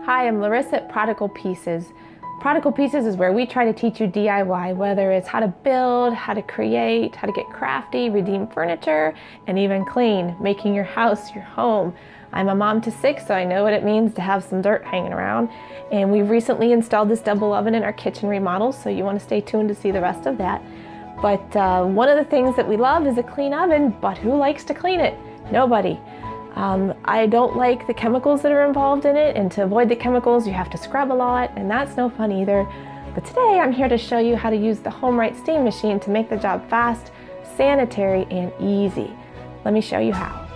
Hi, I'm Larissa at Prodigal Pieces. Prodigal Pieces is where we try to teach you DIY, whether it's how to build, how to create, how to get crafty, redeem furniture, and even clean, making your house your home. I'm a mom to 6, so I know what it means to have some dirt hanging around. And we've recently installed this double oven in our kitchen remodel, so you want to stay tuned to see the rest of that. But one of the things that we love is a clean oven, but who likes to clean it? Nobody. I don't like the chemicals that are involved in it, and to avoid the chemicals you have to scrub a lot, and that's no fun either. But today I'm here to show you how to use the HomeRite steam machine to make the job fast, sanitary, and easy. Let me show you how.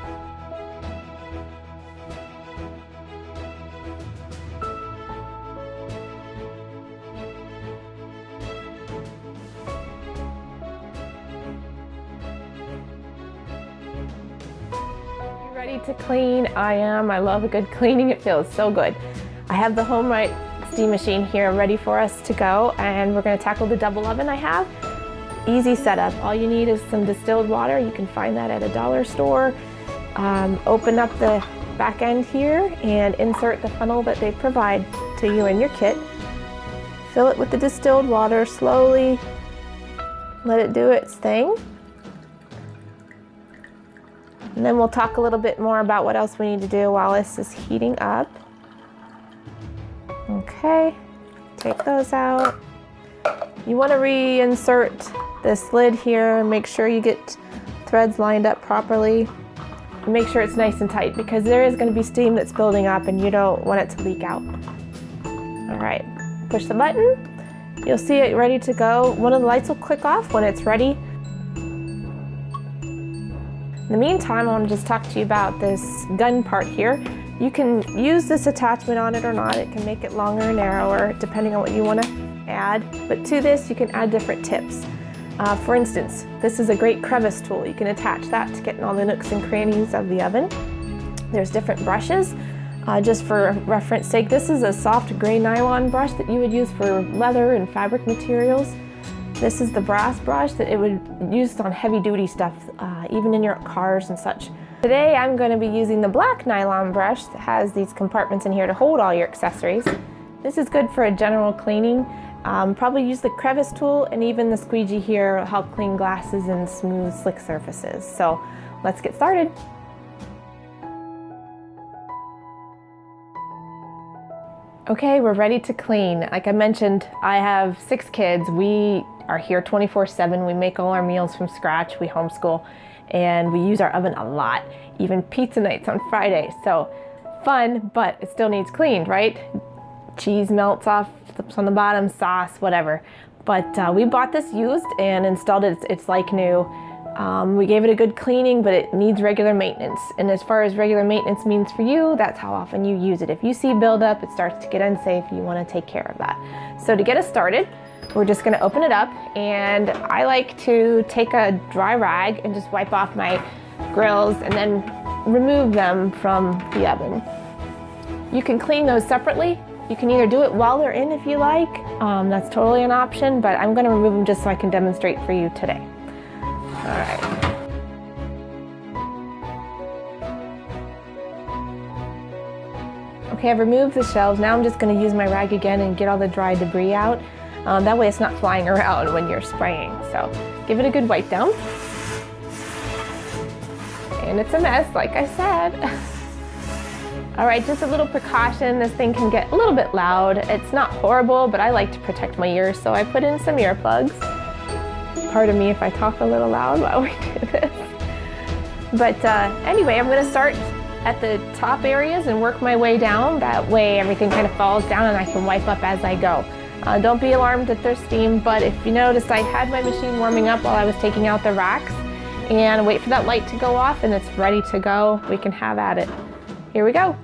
Ready to clean? I am. I love a good cleaning. It feels so good. I have the HomeRite steam machine here ready for us to go, and we're going to tackle the double oven I have. Easy setup. All you need is some distilled water. You can find that at a dollar store. Open up the back end here and insert the funnel that they provide to you in your kit. Fill it with the distilled water slowly. Let it do its thing. And then we'll talk a little bit more about what else we need to do while this is heating up. Okay, take those out. You want to reinsert this lid here and make sure you get threads lined up properly. And make sure it's nice and tight because there is going to be steam that's building up and you don't want it to leak out. All right, push the button. You'll see it ready to go. One of the lights will click off when it's ready. In the meantime, I want to just talk to you about this gun part here. You can use this attachment on it or not. It can make it longer or narrower depending on what you want to add. But to this, you can add different tips. For instance, this is a great crevice tool. You can attach that to get in all the nooks and crannies of the oven. There's different brushes. Just for reference sake, this is a soft gray nylon brush that you would use for leather and fabric materials. This is the brass brush that it would use on heavy duty stuff, even in your cars and such. Today I'm going to be using the black nylon brush that has these compartments in here to hold all your accessories. This is good for a general cleaning. Probably use the crevice tool, and even the squeegee here will help clean glasses and smooth, slick surfaces. So let's get started. Okay, we're ready to clean. Like I mentioned, I have 6 kids. We are here 24/7. We make all our meals from scratch. We homeschool, and we use our oven a lot, even pizza nights on Friday. So fun, but it still needs cleaned, right? Cheese melts off, slips on the bottom, sauce, whatever. But we bought this used and installed it. It's like new. We gave it a good cleaning, but it needs regular maintenance. And as far as regular maintenance means for you, that's how often you use it. If you see buildup, it starts to get unsafe, you want to take care of that. So to get us started, we're just going to open it up, and I like to take a dry rag and just wipe off my grills and then remove them from the oven. You can clean those separately. You can either do it while they're in if you like. That's totally an option, but I'm going to remove them just so I can demonstrate for you today. All right. Okay, I've removed the shelves. Now I'm just going to use my rag again and get all the dry debris out. That way it's not flying around when you're spraying. So give it a good wipe down. And it's a mess, like I said. All right, just a little precaution. This thing can get a little bit loud. It's not horrible, but I like to protect my ears, so I put in some earplugs. Pardon me if I talk a little loud while we do this. But anyway, I'm going to start at the top areas and work my way down. That way everything kind of falls down and I can wipe up as I go. Don't be alarmed if there's steam, but if you noticed, I had my machine warming up while I was taking out the racks, and wait for that light to go off and it's ready to go. We can have at it. Here we go.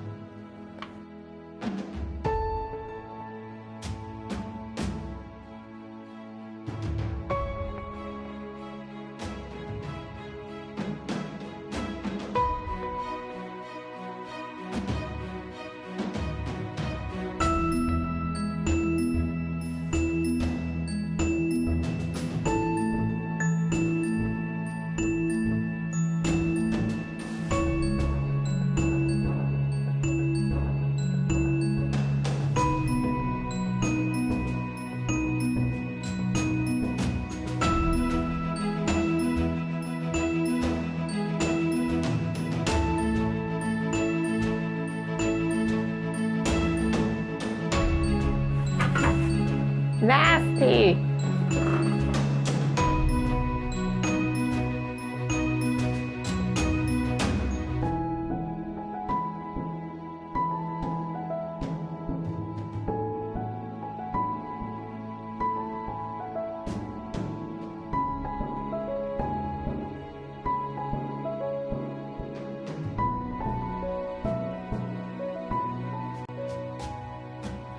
Nasty.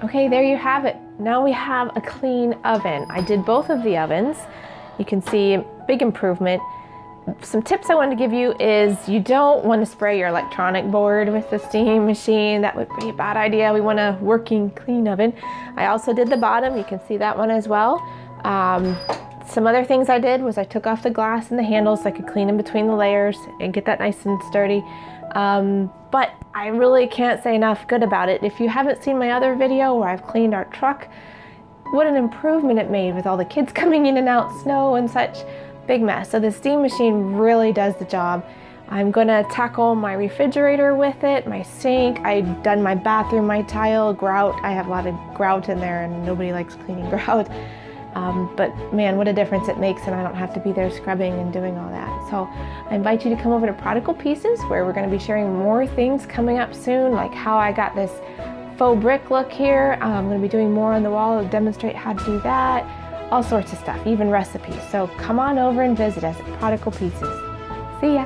Okay, there you have it. Now we have a clean oven. I did both of the ovens. You can see a big improvement. Some tips I wanted to give you is you don't want to spray your electronic board with the steam machine. That would be a bad idea. We want a working clean oven. I also did the bottom. You can see that one as well. Some other things I did was I took off the glass and the handles so I could clean in between the layers and get that nice and sturdy. But I really can't say enough good about it. If you haven't seen my other video where I've cleaned our truck, what an improvement it made with all the kids coming in and out, snow and such. Big mess. So the steam machine really does the job. I'm gonna tackle my refrigerator with it, my sink. I've done my bathroom, my tile, grout. I have a lot of grout in there and nobody likes cleaning grout. But man, what a difference it makes, and I don't have to be there scrubbing and doing all that. So I invite you to come over to Prodigal Pieces, where we're going to be sharing more things coming up soon, like how I got this faux brick look here. I'm going to be doing more on the wall to demonstrate how to do that, all sorts of stuff, even recipes. So come on over and visit us at Prodigal Pieces. See ya.